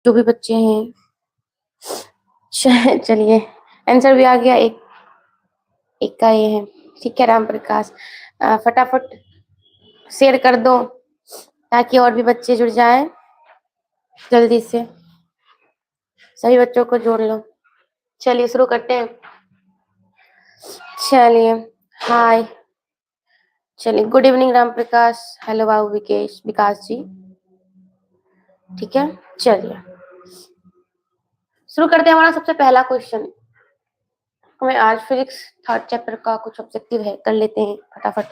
जो भी बच्चे हैं। चलिए आंसर भी आ गया, एक का ये है। ठीक है राम प्रकाश, फटाफट शेयर कर दो ताकि और भी बच्चे जुड़ जाए। जल्दी से सभी बच्चों को जोड़ लो। चलिए शुरू करते हैं। चलिए हाय, चलिए good evening Ram Prakash, hello बाबू विकास जी। ठीक है चलिए शुरू करते हैं। हमारा सबसे पहला क्वेश्चन, हमें आज फिजिक्स थर्ड चैप्टर का कुछ ऑब्जेक्टिव है, कर लेते हैं फटाफट।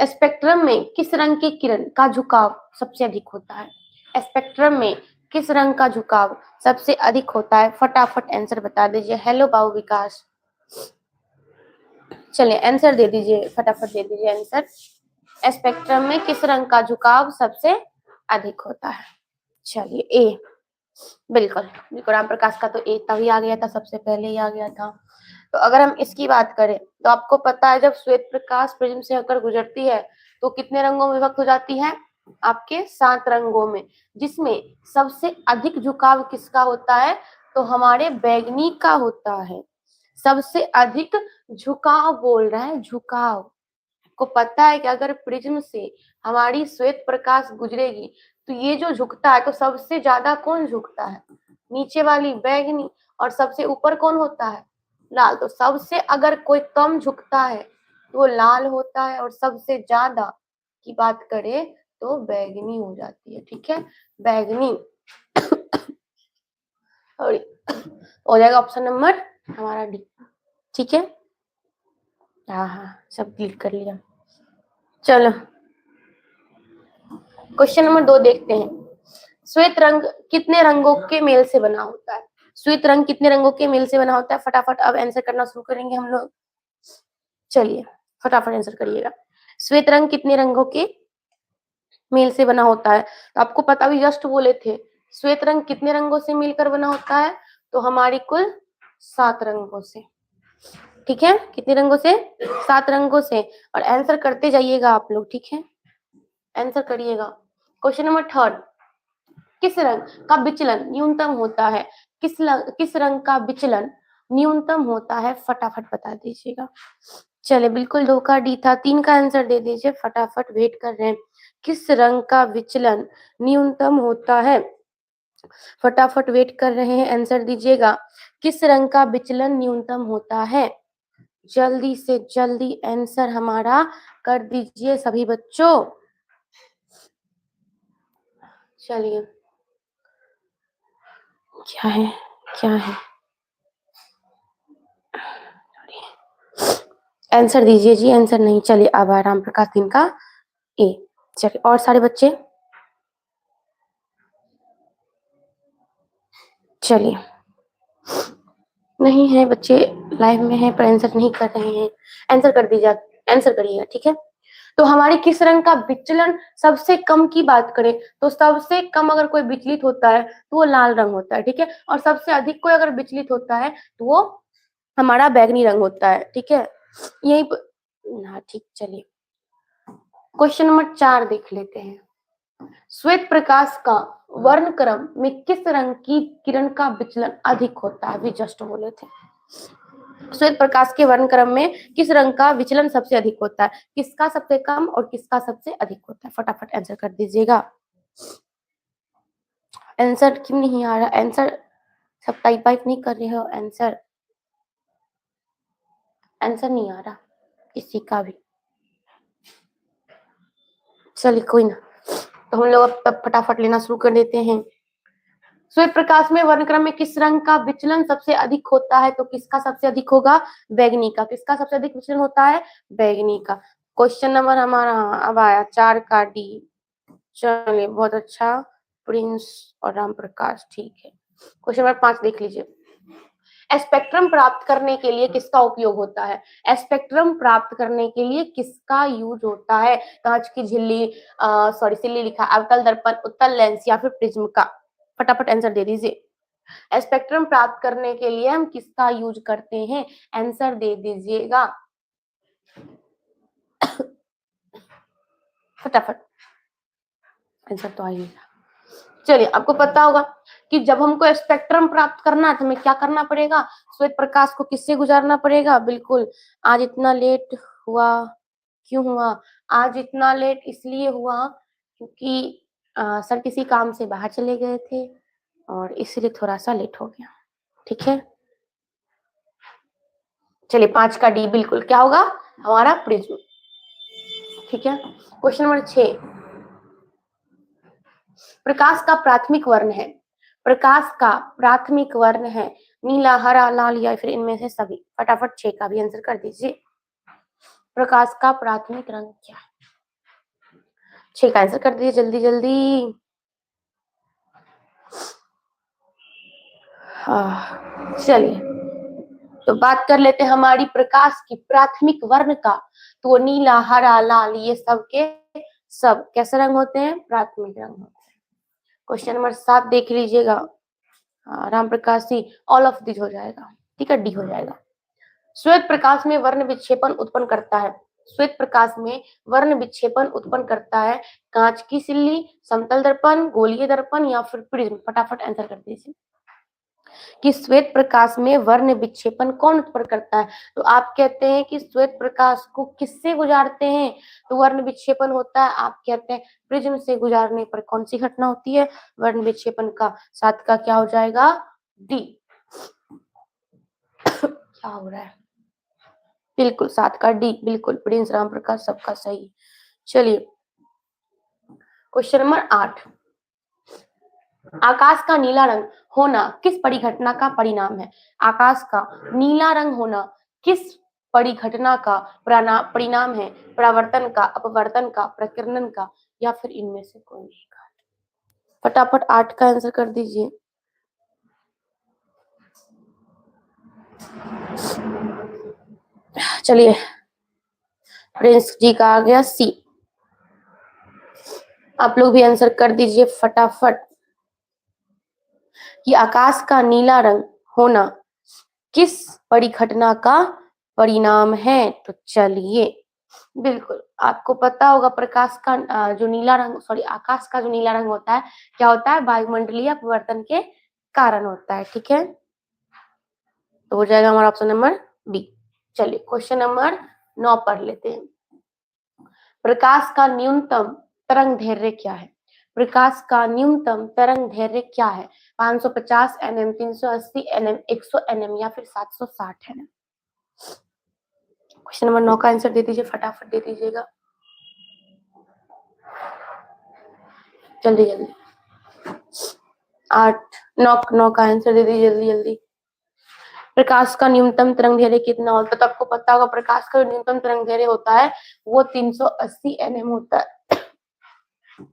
स्पेक्ट्रम में किस रंग की किरण का झुकाव सबसे अधिक होता है? स्पेक्ट्रम में किस रंग का झुकाव सबसे अधिक होता है? फटाफट आंसर बता दीजिए। हेलो बाबू विकास, चलिए आंसर दे दीजिए, फटाफट दे दीजिए आंसर। स्पेक्ट्रम में किस रंग का झुकाव सबसे अधिक होता है? चलिए ए, बिल्कुल बिल्कुल राम प्रकाश का तो ए तभी आ गया था, सबसे पहले ही आ गया था। तो अगर हम इसकी बात करें तो आपको पता है जब श्वेत प्रकाश प्रिज्म से होकर गुजरती है तो कितने रंगों में विभक्त हो जाती है? आपके 7 रंगों में, जिसमें सबसे अधिक झुकाव किसका होता है? तो हमारे बैगनी का होता है। सबसे अधिक झुकाव बोल रहा है, झुकाव। को पता है कि अगर प्रिज्म से हमारी श्वेत प्रकाश गुजरेगी तो ये जो झुकता है, तो सबसे ज्यादा कौन झुकता है? नीचे वाली बैगनी, और सबसे ऊपर कौन होता है? लाल। तो सबसे अगर कोई कम झुकता है तो वो लाल होता है, और सबसे ज्यादा की बात करें तो बैगनी हो जाती है। ठीक है, बैगनी और हो जाएगा ऑप्शन नंबर हमारा डी। ठीक है, हाँ सब क्लिक कर लिया। चलो क्वेश्चन नंबर 2 देखते हैं। श्वेत रंग कितने रंगों के मेल से बना होता है? श्वेत रंग कितने रंगों के मेल से बना होता है? फटाफट अब आंसर करना शुरू करेंगे हम लोग। चलिए फटाफट आंसर करिएगा। श्वेत रंग कितने रंगों के मेल से बना होता है? तो आपको पता भी जस्ट बोले थे, श्वेत रंग कितने रंगों से मिलकर बना होता है? तो हमारी कुल 7 रंगों से। ठीक है, कितने रंगों से? 7 रंगों से। और आंसर करते जाइएगा आप लोग, ठीक है, आंसर करिएगा। क्वेश्चन नंबर 3, किस रंग का विचलन न्यूनतम होता है? किस रंग का विचलन न्यूनतम होता है? फटाफट बता दीजिएगा। चले बिल्कुल 2 का डी था, 3 का आंसर दे दीजिए, फटाफट वेट कर रहे हैं। किस रंग का विचलन न्यूनतम होता है? फटाफट वेट कर रहे हैं, आंसर दीजिएगा। किस रंग का विचलन न्यूनतम होता है? जल्दी से जल्दी आंसर हमारा कर दीजिए सभी बच्चों। चलिए क्या है, क्या है, आंसर दीजिए जी, आंसर नहीं। चलिए अब राम प्रकाश दिन का ए। चलिए और सारे बच्चे, चलिए नहीं है बच्चे लाइव में है पर आंसर नहीं कर रहे हैं, आंसर कर दीजिए, आंसर करिएगा। ठीक है, तो हमारे किस रंग का विचलन सबसे कम की बात करें तो सबसे कम अगर कोई विचलित होता है तो वो लाल रंग होता है। ठीक है, और सबसे अधिक कोई अगर विचलित होता है तो वो हमारा बैगनी रंग होता है। ठीक है, यही हाँ ठीक। चलिए क्वेश्चन नंबर 4 देख लेते हैं। श्वेत प्रकाश का वर्ण क्रम में किस रंग की किरण का विचलन अधिक होता है? अभी जस्ट बोले थे, श्वेत प्रकाश के वर्ण क्रम में किस रंग का विचलन सबसे अधिक होता है? किसका सबसे कम और किसका सबसे अधिक होता है? फटाफट आंसर कर दीजिएगा। आंसर क्यों नहीं आ रहा? आंसर सब टाइप नहीं कर रहे हो, आंसर आंसर नहीं आ रहा किसी का भी। चलिए कोई ना, तो हम लोग अब फटाफट लेना शुरू कर देते हैं। श्वेत प्रकाश में वर्णक्रम में किस रंग का विचलन सबसे अधिक होता है? तो किसका सबसे अधिक होगा? बैगनी का। किसका सबसे अधिक विचलन होता है? बैगनी का। क्वेश्चन नंबर हमारा अब आया 4 का डी। चलिए बहुत अच्छा, प्रिंस और राम प्रकाश, ठीक है। क्वेश्चन नंबर 5 देख लीजिए। स्पेक्ट्रम प्राप्त करने के लिए किसका उपयोग होता है? स्पेक्ट्रम प्राप्त करने के लिए किसका यूज होता है? कांच की झिल्ली, सॉरी सिल्ली लिखा, अवतल दर्पण, उत्तल लेंस या फिर प्रिज्म का? फटाफट आंसर दे दीजिए। स्पेक्ट्रम प्राप्त करने के लिए हम किसका यूज करते हैं? आंसर दे दीजिएगा फटाफट, आंसर तो आइएगा। चलिए, आपको पता होगा कि जब हमको स्पेक्ट्रम प्राप्त करना है तो हमें क्या करना पड़ेगा, श्वेत प्रकाश को किससे गुजारना पड़ेगा। बिल्कुल, आज इतना लेट हुआ, क्यों हुआ, आज इतना लेट इसलिए हुआ क्योंकि सर किसी काम से बाहर चले गए थे और इसलिए थोड़ा सा लेट हो गया। ठीक है, चलिए 5 का डी बिल्कुल क्या होगा, हमारा प्रिज्म। ठीक है, क्वेश्चन नंबर 6, प्रकाश का प्राथमिक वर्ण है, प्रकाश का प्राथमिक वर्ण है नीला, हरा, लाल या फिर इनमें से सभी। फटाफट 6 का भी आंसर कर दीजिए। प्रकाश का प्राथमिक रंग क्या है, 6 का आंसर कर दीजिए जल्दी जल्दी। चलिए, तो बात कर लेते हैं हमारी प्रकाश की प्राथमिक वर्ण का। तो वो नीला, हरा, लाल ये सब के सब कैसे रंग होते हैं, प्राथमिक रंग होते हैं। क्वेश्चन नंबर 7 देख लीजिएगा। Ram Prakash ji, all of this हो जाएगा। ठीक है, डी हो जाएगा। श्वेत प्रकाश में वर्ण विक्षेपण उत्पन्न करता है, श्वेत प्रकाश में वर्ण विक्षेपण उत्पन्न करता है कांच की सिल्ली, समतल दर्पण, गोलीय दर्पण या फिर प्रिज्म। फटाफट आंसर कर दीजिए कि श्वेत प्रकाश में वर्ण विक्षेपण कौन उत्पन्न करता है। तो आप कहते हैं कि श्वेत प्रकाश को किससे गुजारते हैं तो वर्ण विक्षेपण होता है। आप कहते हैं प्रिज्म से गुजारने पर कौन सी घटना होती है, वर्ण विक्षेपण का। 7 का क्या हो जाएगा, डी। क्या हो रहा है, बिल्कुल 7 का डी, बिल्कुल प्रिंस राम प्रकाश सबका सही। चलिए, क्वेश्चन नंबर 8, आकाश का नीला रंग होना किस परिघटना का परिणाम है। आकाश का नीला रंग होना किस परिघटना का परिणाम है, परावर्तन का, अपवर्तन का, प्रकीर्णन का या फिर इनमें से कोई नहीं का। फटाफट 8 का आंसर कर दीजिए। चलिए, प्रिंस जी का आ गया सी, आप लोग भी आंसर कर दीजिए फटाफट कि आकाश का नीला रंग होना किस परिघटना का परिणाम है। तो चलिए, बिल्कुल आपको पता होगा प्रकाश का जो नीला रंग, सॉरी आकाश का जो नीला रंग होता है क्या होता है, वायुमंडलीय अपवर्तन के कारण होता है। ठीक है, तो हो जाएगा हमारा ऑप्शन नंबर बी। चलिए, क्वेश्चन नंबर 9 पढ़ लेते हैं। प्रकाश का न्यूनतम तरंग दैर्घ्य क्या है, प्रकाश का न्यूनतम तरंग दैर्घ्य क्या है, 550 nm, 380 nm, 100 nm या फिर 760 nm। क्वेश्चन नंबर 9 का आंसर दे दीजिए, फटाफट दे दीजिएगा जल्दी जल्दी। 8 9 का आंसर दे दीजिए जल्दी जल्दी। प्रकाश का न्यूनतम तरंग दैर्घ्य कितना होता है, तो आपको पता होगा प्रकाश का न्यूनतम तरंग दैर्घ्य होता है वो 380 nm होता है,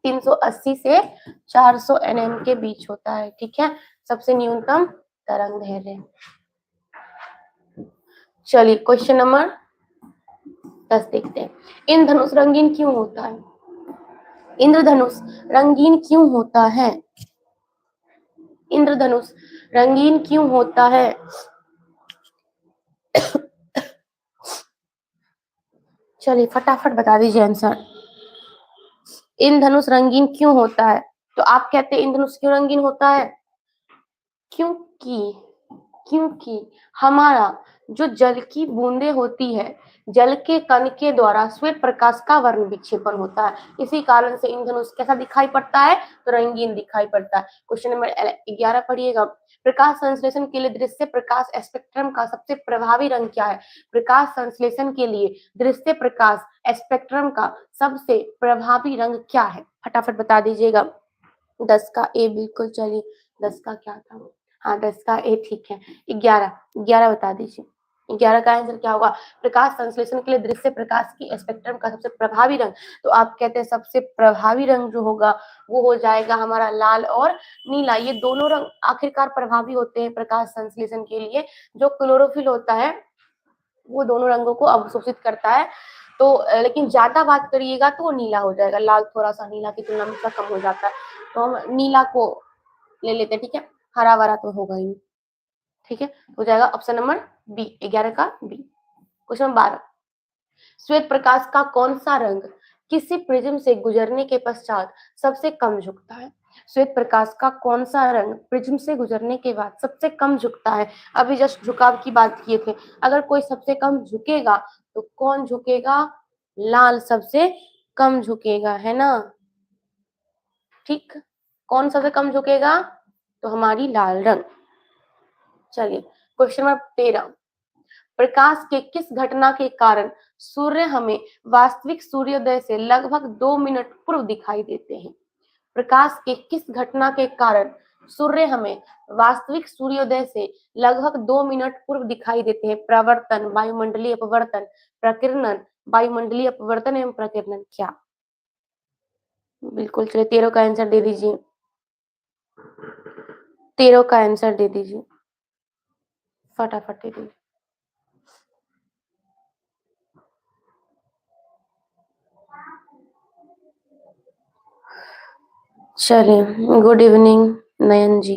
380 से 400 nm के बीच होता है। ठीक है, सबसे न्यूनतम तरंग दैर्घ्य। चलिए, क्वेश्चन नंबर 10 देखते हैं। इंद्रधनुष रंगीन क्यों होता है, इंद्रधनुष रंगीन क्यों होता है, इंद्रधनुष रंगीन क्यों होता है। चलिए फटाफट बता दीजिए आंसर, इंद्रधनुष रंगीन क्यों होता है। तो आप कहते हैं इंद्रधनुष क्यों रंगीन होता है, क्योंकि क्योंकि हमारा जो जल की बूंदे होती है, जल के कण के द्वारा श्वेत प्रकाश का वर्ण विक्षेपण होता है, इसी कारण से इंद्रधनुष कैसा दिखाई पड़ता है, तो रंगीन दिखाई पड़ता है। क्वेश्चन नंबर 11 पढ़िएगा। प्रकाश संश्लेषण के लिए दृश्य प्रकाश स्पेक्ट्रम का सबसे प्रभावी रंग क्या है, प्रकाश संश्लेषण के लिए दृश्य प्रकाश स्पेक्ट्रम का सबसे प्रभावी रंग क्या है, फटाफट बता दीजिएगा। 10 का ए, बिल्कुल। चलिए 10 का क्या था, हाँ 10 का ए, ठीक है। 11 बता दीजिए, 11 का आंसर क्या होगा, प्रकाश संश्लेषण के लिए दृश्य प्रकाश की स्पेक्ट्रम का सबसे प्रभावी रंग। तो आप कहते हैं सबसे प्रभावी रंग जो होगा वो हो जाएगा हमारा लाल और नीला। ये दोनों रंग आखिरकार प्रभावी होते हैं प्रकाश संश्लेषण के लिए। जो क्लोरोफिल होता है वो दोनों रंगों को अवशोषित करता है। तो लेकिन ज्यादा बात करिएगा तो वो नीला हो जाएगा, लाल थोड़ा सा नीला की तुलना में थोड़ा कम हो जाता है, तो हम नीला को ले लेते हैं। ठीक है, हरा वारा तो होगा ही। ठीक है, हो जाएगा ऑप्शन नंबर बी, 11 का बी। क्वेश्चन नंबर 12, श्वेत प्रकाश का कौन सा रंग किसी प्रिज्म से गुजरने के पश्चात सबसे कम झुकता है। श्वेत प्रकाश का कौन सा रंग प्रिज्म से गुजरने के बाद सबसे कम झुकता है? अभी जस्ट झुकाव की बात किए थे, अगर कोई सबसे कम झुकेगा तो कौन झुकेगा? लाल सबसे कम झुकेगा, है ना? ठीक, कौन सबसे कम झुकेगा? तो हमारी लाल रंग। चलिए क्वेश्चन नंबर 13, प्रकाश के किस घटना के कारण सूर्य हमें वास्तविक सूर्योदय से लगभग 2 मिनट पूर्व दिखाई देते हैं? प्रकाश के किस घटना के कारण सूर्य हमें वास्तविक सूर्योदय से लगभग 2 मिनट पूर्व दिखाई देते हैं? प्रवर्तन, वायुमंडलीय अपवर्तन, प्रकीर्णन, वायुमंडलीय अपवर्तन एवं प्रकीर्णन। क्या? बिल्कुल, चलिए 13 का आंसर दे दीजिए। 13 का आंसर दे दीजिए, फटाफट दे दीजिए। चलिए, गुड इवनिंग नयन जी।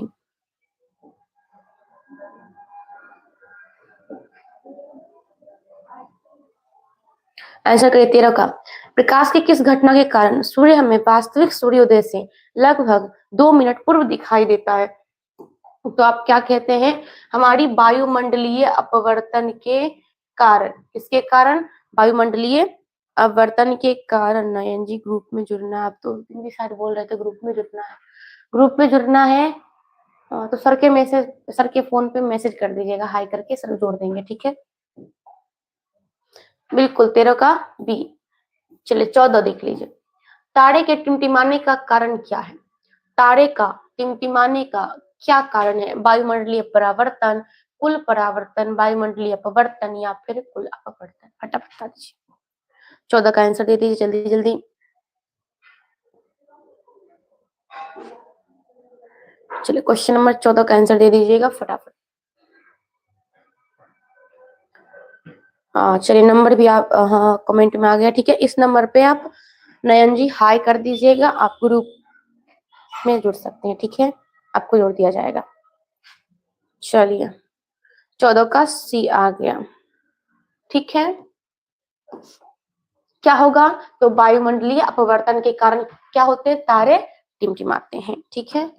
आंसर करिए 13 का। प्रकाश की किस घटना के कारण सूर्य हमें वास्तविक सूर्योदय से लगभग 2 मिनट पूर्व दिखाई देता है? तो आप क्या कहते हैं? हमारी वायुमंडलीय अपवर्तन के कारण। किसके कारण? वायुमंडलीय अपवर्तन के कारण। नयन जी ग्रुप में जुड़ना है, आप तो भी शायद बोल रहे थे ग्रुप में जुड़ना है। ग्रुप में जुड़ना है तो सर के फोन पे मैसेज कर दीजिएगा, हाई करके सर जोड़ देंगे, ठीक है? बिल्कुल 13 का बी। चलिए 14 देख लीजिए, तारे के टिमटिमाने का कारण क्या है? तारे का टिमटिमाने का क्या कारण है? वायुमंडलीय परावर्तन, कुल परावर्तन, वायुमंडलीय अपवर्तन या फिर कुल अपवर्तन? फटाफट बता दीजिए, 14 का आंसर दे दीजिए जल्दी जल्दी। चलिए क्वेश्चन नंबर 14 का आंसर दे दीजिएगा फटाफट। हाँ चलिए, नंबर भी आप हाँ कमेंट में आ गया, ठीक है? इस नंबर पे आप नयन जी हाई कर दीजिएगा, आप ग्रुप में जुड़ सकते हैं, ठीक है? आपको जोड़ दिया जाएगा। चलिए 14 का सी आ गया, ठीक है? क्या होगा? तो वायुमंडलीय अपवर्तन के कारण क्या होते हैं? तारे टिमटिमाते हैं, ठीक है?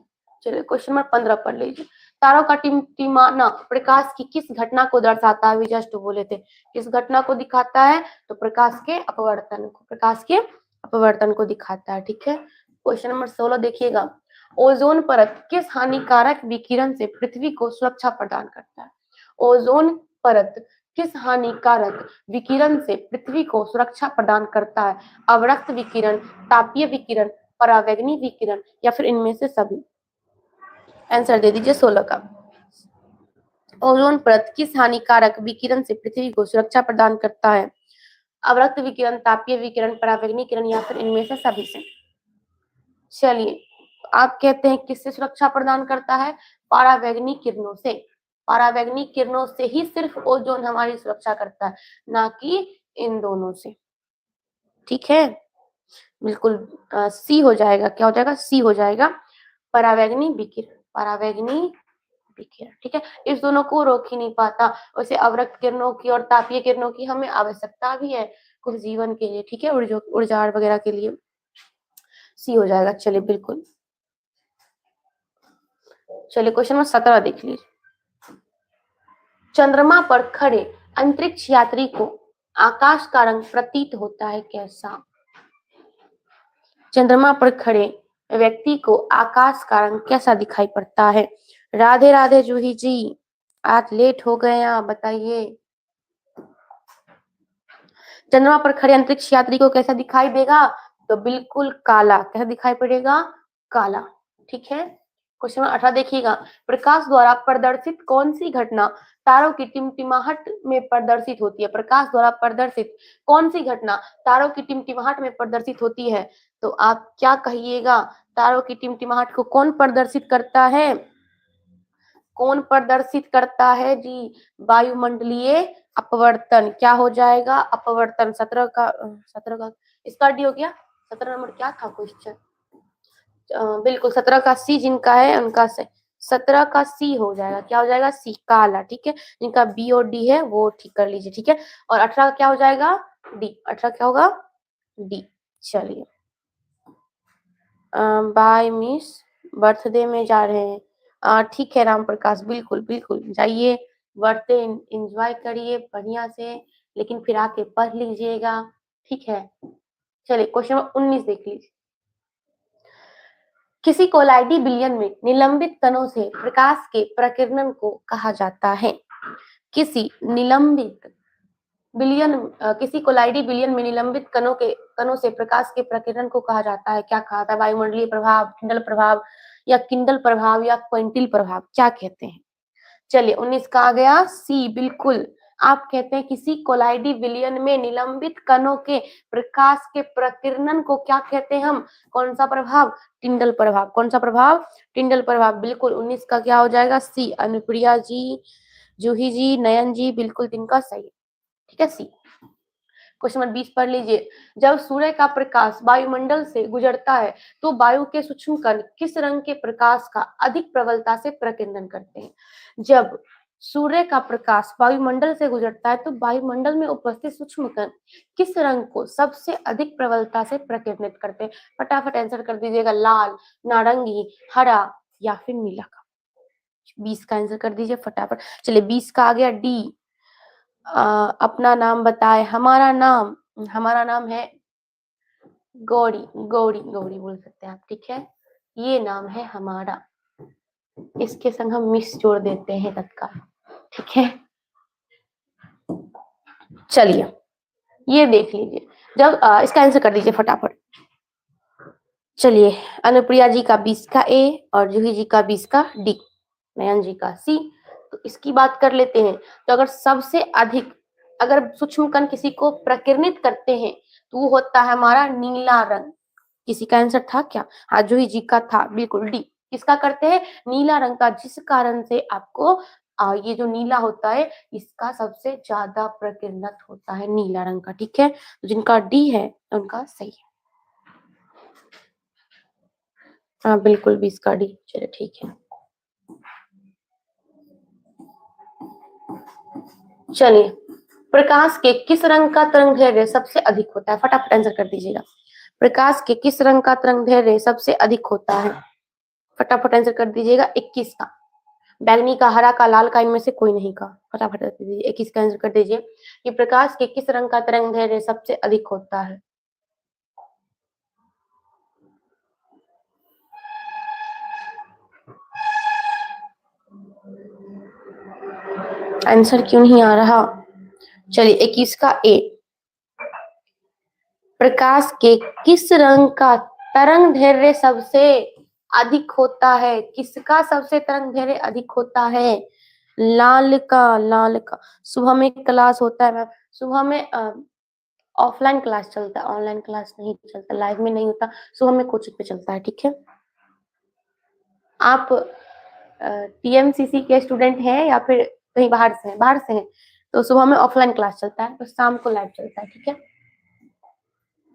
चलिए क्वेश्चन नंबर 15 पढ़ लीजिए, तारों का टिमटिमाना प्रकाश की किस घटना को दर्शाता है? अभी जस्ट बोले थे, किस घटना को दिखाता है? तो प्रकाश के अपवर्तन को, प्रकाश के अपवर्तन को दिखाता है, ठीक है? क्वेश्चन नंबर 16 देखिएगा, ओजोन परत किस हानिकारक विकिरण से पृथ्वी को सुरक्षा प्रदान करता है? ओजोन परत किस हानिकारक विकिरण से पृथ्वी को सुरक्षा प्रदान करता है? अवरक्त विकिरण, तापीय विकिरण, परावैंगनी विकिरण या फिर इनमें से सभी? आंसर दे दीजिए 16 का। ओजोन परत किस हानिकारक विकिरण से पृथ्वी को सुरक्षा प्रदान करता है? अवरक्त विकिरण, तापीय विकिरण, परावैंगनी विकिरण या फिर इनमें से सभी से? चलिए, आप कहते हैं किससे सुरक्षा प्रदान करता है? परावैंगनी किरणों से। परावैंगनी किरणों से ही सिर्फ ओजोन हमारी सुरक्षा करता है, ना कि इन दोनों से, ठीक है? बिल्कुल सी हो जाएगा, क्या हो जाएगा? सी हो जाएगा, परावैंगनी विकिरण, परावैंगनी विकिरण, ठीक है? इस दोनों को रोक ही नहीं पाता, वैसे अवरक्त किरणों की और तापीय किरणों की हमें आवश्यकता भी है कुछ जीवन के लिए, ठीक है? ऊर्जा वगैरह के लिए। सी हो जाएगा, चलिए बिल्कुल। चलिए क्वेश्चन नंबर 17 देख लीजिए, चंद्रमा पर खड़े अंतरिक्ष यात्री को आकाश का रंग प्रतीत होता है कैसा? चंद्रमा पर खड़े व्यक्ति को आकाश का रंग कैसा दिखाई पड़ता है? राधे राधे जूही जी, आज लेट हो गए आप, बताइए। चंद्रमा पर खड़े अंतरिक्ष यात्री को कैसा दिखाई देगा? तो बिल्कुल काला, कैसा दिखाई पड़ेगा? काला, ठीक है? क्वेश्चन नंबर 18 देखिएगा, प्रकाश द्वारा प्रदर्शित कौन सी घटना तारों की टिमटिमाहट में प्रदर्शित होती है? प्रकाश द्वारा प्रदर्शित कौन सी घटना तारों की टिमटिमाहट में प्रदर्शित होती है? तो आप क्या कहिएगा? तारों की टिमटिमाहट को कौन प्रदर्शित करता है? कौन प्रदर्शित करता है जी? वायुमंडलीय अपवर्तन। क्या हो जाएगा? अपवर्तन। 17 का इसका डी हो गया। 17 नंबर क्या था क्वेश्चन? बिल्कुल 17 का सी जिनका है उनका से 17 का सी हो जाएगा, क्या हो जाएगा? सी काला, ठीक है? जिनका बी और डी है वो ठीक कर लीजिए, ठीक है? और 18 का क्या हो जाएगा? डी। 18 क्या होगा? डी। चलिए बाय मिस बर्थडे में जा रहे हैं। ठीक है राम प्रकाश, बिल्कुल बिल्कुल जाइए, बर्थडे एंजॉय करिए बढ़िया से, लेकिन फिर आके पढ़ लीजिएगा, ठीक है। चलिए क्वेश्चन नंबर 19 देख लीजिए। किसी कोलाइडी विलयन में निलंबित कणों से प्रकाश के प्रकीर्णन को कहा जाता है। किसी निलंबित किसी कोलाइडी विलयन में निलंबित कणों से प्रकाश के प्रकीर्णन को कहा जाता है। क्या कहा था? वायुमंडलीय प्रभाव, किंडल प्रभाव या किंडल प्रभाव या क्विंटिल प्रभाव, क्या कहते हैं? चलिए 19 का आ गया सी, बिल्कुल। आप कहते हैं किसी कोलाइडी विलयन में निलंबित कणों के प्रकाश के प्रकीर्णन को क्या कहते हैं हम? कौन सा प्रभाव? टिंडल प्रभाव। कौन सा प्रभाव? टिंडल प्रभाव, बिल्कुल। 19 का क्या हो जाएगा? सी। अनुप्रिया जी, जूही जी, नयन जी, बिल्कुल तिनका सही, ठीक है, सी। क्वेश्चन नंबर 20 पढ़ लीजिए। जब सूर्य का प्रकाश वायुमंडल से गुजरता है तो वायु के सूक्ष्म कण किस रंग के प्रकाश का अधिक प्रबलता से प्रकीर्णन करते हैं? जब सूर्य का प्रकाश वायुमंडल से गुजरता है तो वायुमंडल में उपस्थित सूक्ष्म कण किस रंग को सबसे अधिक प्रबलता से प्रकीर्णित करते हैं? फटाफट आंसर कर दीजिएगा। लाल, नारंगी, हरा या फिर नीला का। 20 का आंसर कर दीजिए फटाफट। चलिए 20 का आ गया डी। अपना नाम बताए। हमारा नाम है गौरी, गौरी गौरी बोल सकते हैं आप, ठीक है। ये नाम है हमारा, इसके संग हम मिस जोड़ देते हैं तत्काल, ठीक है। चलिए ये देख लीजिए। जब इसका आंसर कर दीजिए फटाफट। चलिए अनुप्रिया जी का 20 का ए और जूही जी का 20 का डी, नयन जी का सी। तो इसकी बात कर लेते हैं। तो अगर सबसे अधिक अगर सूक्ष्म कण किसी को प्रकीर्णित करते हैं तो वो होता है हमारा नीला रंग। किसी का आंसर था क्या? हाँ जूही जी का था, बिल्कुल डी। किसका करते हैं? नीला रंग का, जिस कारण से आपको ये जो नीला होता है इसका सबसे ज्यादा प्रकीर्णित होता है नीला रंग का, ठीक है। तो जिनका डी है उनका सही है। हाँ बिल्कुल 20 का डी, चलिए ठीक है। चलिए प्रकाश के किस रंग का तरंग दैर्ध्य सबसे अधिक होता है? फटाफट आंसर कर दीजिएगा। प्रकाश के किस रंग का तरंग दैर्ध्य सबसे अधिक होता है? फटाफट आंसर कर दीजिएगा। 21 का। बैंगनी का, हरा का, लाल का, इनमें से कोई नहीं का। फटाफट कर दीजिए। 21 का आंसर कर दीजिए कि प्रकाश के किस रंग का तरंग दैर्ध्य सबसे अधिक होता है? आंसर क्यों नहीं आ रहा? चलिए 21 का ए। प्रकाश के किस रंग का तरंग दैर्ध्य सबसे अधिक होता है? किसका सबसे तरंग दैर्ध्य अधिक होता है? लाल का, लाल का। सुबह में क्लास होता है मैम, सुबह में ऑफलाइन क्लास चलता है, ऑनलाइन क्लास नहीं चलता, लाइव में नहीं होता, सुबह में कोचिंग पे चलता है, ठीक है। आप टीएमसीसी के स्टूडेंट हैं या फिर कहीं बाहर से हैं? बाहर से हैं तो सुबह में ऑफलाइन क्लास चलता है, तो शाम को लाइव चलता है, ठीक है।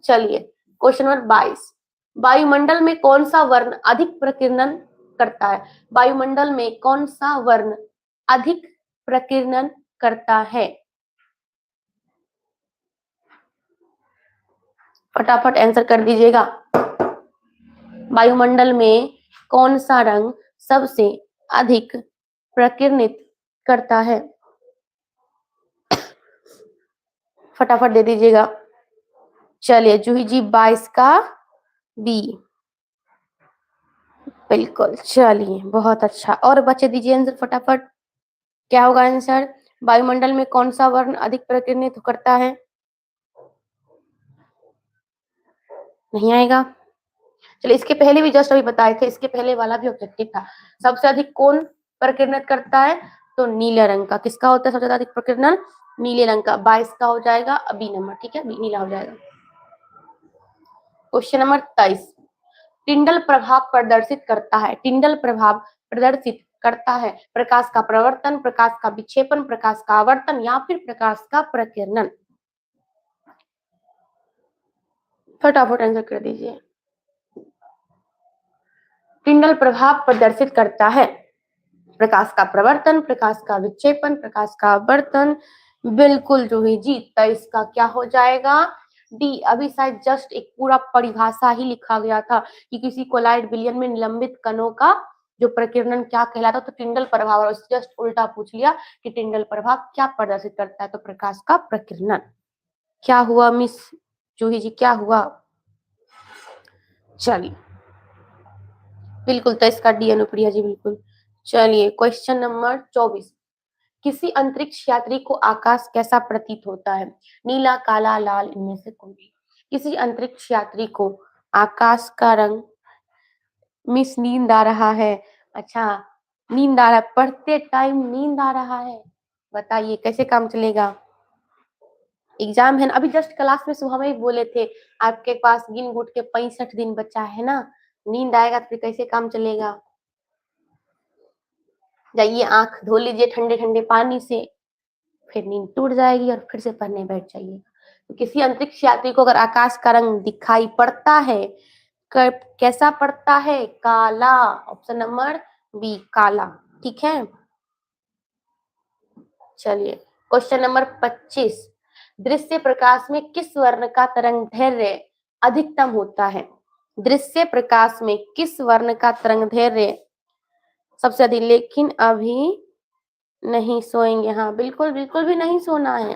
चलिए क्वेश्चन नंबर 22। वायुमंडल में कौन सा वर्ण अधिक प्रकीर्णन करता है? वायुमंडल में कौन सा वर्ण अधिक प्रकीर्णन करता है? फटाफट आंसर कर दीजिएगा। वायुमंडल में कौन सा रंग सबसे अधिक प्रकीर्णित करता है? फटाफट दे दीजिएगा। चलिए जूही जी 22 का बी, बिल्कुल। चलिए बहुत अच्छा, और बच्चे दीजिए आंसर फटाफट। क्या होगा आंसर? वायुमंडल में कौन सा वर्ण अधिक प्रकीर्णित करता है? नहीं आएगा। चलिए इसके पहले भी जस्ट अभी बताए थे, इसके पहले वाला भी ऑब्जेक्टिव था। सबसे अधिक कौन प्रकीर्णित करता है? तो नीले रंग का। किसका होता है सबसे अधिक प्रकीर्णन? नीले रंग का। 22 का हो जाएगा बी नंबर, ठीक है, बी नीला हो जाएगा। Question number 23। टिंडल प्रभाव प्रदर्शित करता है, टिंडल प्रभाव प्रदर्शित करता है प्रकाश का प्रवर्तन, प्रकाश का विक्षेपण, प्रकाश का आवर्तन या फिर प्रकाश का प्रकीर्णन? फटाफट आंसर कर दीजिए। टिंडल प्रभाव प्रदर्शित करता है प्रकाश का प्रवर्तन, प्रकाश का विक्षेपण, प्रकाश का आवर्तन, बिल्कुल जूही जी। तो इसका क्या हो जाएगा? डी, अभी शायद जस्ट एक पूरा परिभाषा ही लिखा गया था कि किसी कोलाइड विलयन में निलंबित कणों का जो प्रकीर्णन क्या कहलाता, तो टिंडल प्रभाव, और जस्ट उल्टा पूछ लिया कि टिंडल प्रभाव क्या प्रदर्शित करता है, तो प्रकाश का प्रकीर्णन। क्या हुआ मिस जूही जी, क्या हुआ? चलिए बिल्कुल, तो इसका डी अनुप्रिया जी बिल्कुल। चलिए क्वेश्चन नंबर 24, किसी अंतरिक्ष यात्री को आकाश कैसा प्रतीत होता है? नीला, काला, लाल, इनमें से कोई भी। किसी अंतरिक्ष यात्री को आकाश का रंग, मिस नींद आ रहा है, अच्छा नींद आ रहा है, पढ़ते टाइम नींद आ रहा है, बताइए कैसे काम चलेगा? एग्जाम है ना, अभी जस्ट क्लास में सुबह में ही बोले थे आपके पास गिन गुट के 65 दिन बचा है ना, नींद आएगा तो फिर कैसे काम चलेगा? जाइए आंख धो लीजिए ठंडे ठंडे पानी से, फिर नींद टूट जाएगी और फिर से पढ़ने बैठ जाइए। तो किसी अंतरिक्ष यात्री को अगर आकाश का रंग दिखाई पड़ता है, कैसा पड़ता है? काला, ऑप्शन नंबर बी काला, ठीक है। चलिए क्वेश्चन नंबर 25, दृश्य प्रकाश में किस वर्ण का तरंग दैर्घ्य अधिकतम होता है? दृश्य प्रकाश में किस वर्ण का तरंग दैर्घ्य सबसे अधिक? लेकिन अभी नहीं सोएंगे, हाँ बिल्कुल बिल्कुल भी नहीं सोना है,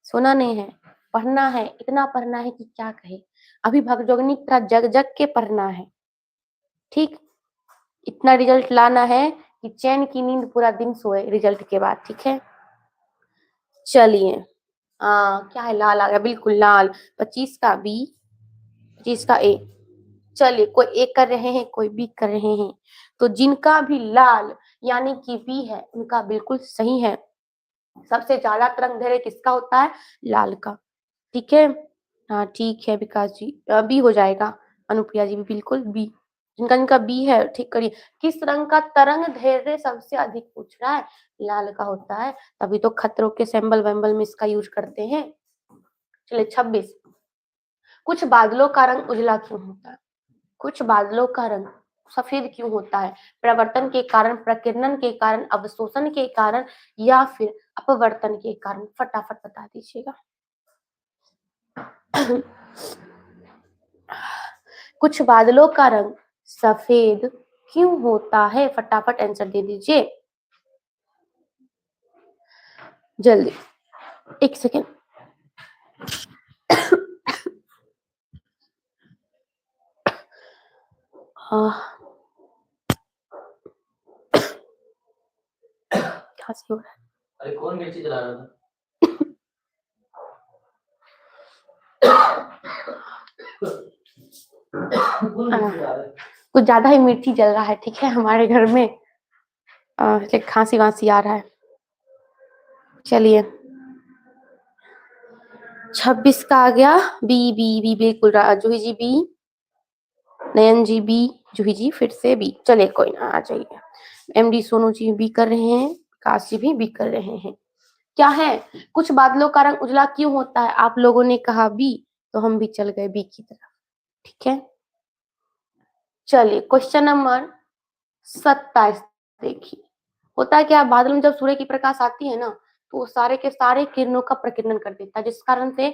सोना नहीं है, पढ़ना है, इतना पढ़ना है कि क्या कहे, अभी भगजोगनी की तरह जग जग के पढ़ना है, ठीक। इतना रिजल्ट लाना है कि चैन की नींद पूरा दिन सोए रिजल्ट के बाद, ठीक है। चलिए क्या है, लाल आ गया, बिल्कुल लाल। 25 का बी, 25 का ए। चलिए कोई ए कर रहे हैं, कोई बी कर रहे हैं, तो जिनका भी लाल यानी कि बी है उनका बिल्कुल सही है। सबसे ज्यादा तरंग दैर्घ्य किसका होता है? लाल का, ठीक है। हाँ ठीक है विकास जी, बी हो जाएगा। अनुप्रिया जी भी बिल्कुल बी, जिनका जिनका बी है ठीक करिए। किस रंग का तरंग दैर्घ्य सबसे अधिक पूछ रहा है? लाल का होता है, तभी तो खतरों के सिंबल वेम्बल में इसका यूज करते हैं। चलिए 26, कुछ बादलों का रंग उजला क्यों होता है? कुछ बादलों का रंग सफेद क्यों होता है? प्रवर्तन के कारण, प्रकीर्णन के कारण, अवशोषण के कारण, या फिर अपवर्तन के कारण? फटाफट बता दीजिएगा। कुछ बादलों का रंग सफेद क्यों होता है? फटाफट आंसर दे दीजिए जल्दी, 1 सेकेंड। खांसी हो रहा है। अरे कौन मिर्ची जला रहा था? कुछ ज्यादा ही मिर्ची जल रहा है, ठीक है, हमारे घर में खांसी वांसी आ रहा है। चलिए 26 का आ गया बी, बी बी बिल्कुल, जूही जी बी, नयन जी बी, जूही जी फिर से बी। चलिए कोई ना, आ जाइए। एमडी सोनू जी बी कर रहे हैं, काश जी भी बी कर रहे हैं। क्या है? कुछ बादलों का रंग उजला क्यों होता है? आप लोगों ने कहा बी, तो हम भी चल गए बी की तरफ, ठीक है। चलिए क्वेश्चन नंबर 27 देखिए, होता है क्या, बादल में जब सूर्य की प्रकाश आती है ना, तो वो सारे के सारे किरणों का प्रकीर्णन कर देता है, जिस कारण से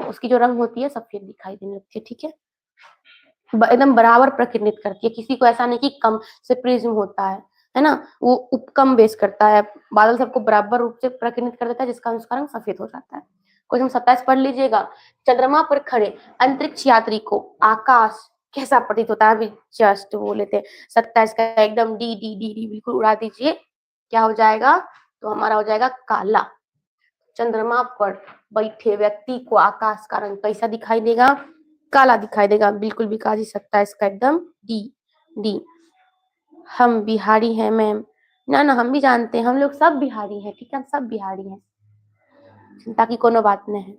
उसकी जो रंग होती है सफेद दिखाई देने लगती है, ठीक है। एकदम बराबर प्रकीर्णित करती है, किसी को ऐसा नहीं कि कम से प्रिज्म होता है ना, वो उपकम बेस करता है, बादल सबको बराबर रूप से प्रकीर्णित कर देता है, जिसका उसका रंग सफेद हो जाता है। क्वेश्चन 27 पढ़ लीजिएगा। चंद्रमा पर खड़े अंतरिक्ष यात्री को आकाश कैसा प्रतीत होता है? अभी जस्ट बोले थे। 27 का एकदम डी डी डी डी बिल्कुल उड़ा दीजिए, क्या हो जाएगा? तो हमारा हो जाएगा काला। चंद्रमा पर बैठे व्यक्ति को आकाश का रंग कैसा दिखाई देगा? काला दिखाई देगा, बिल्कुल विकास जी 27 का एकदम डी डी। हम बिहारी हैं मैम, ना ना हम भी जानते हैं, हम लोग सब बिहारी हैं, ठीक है, हम सब बिहारी हैं, चिंता की कोनो बात नहीं है।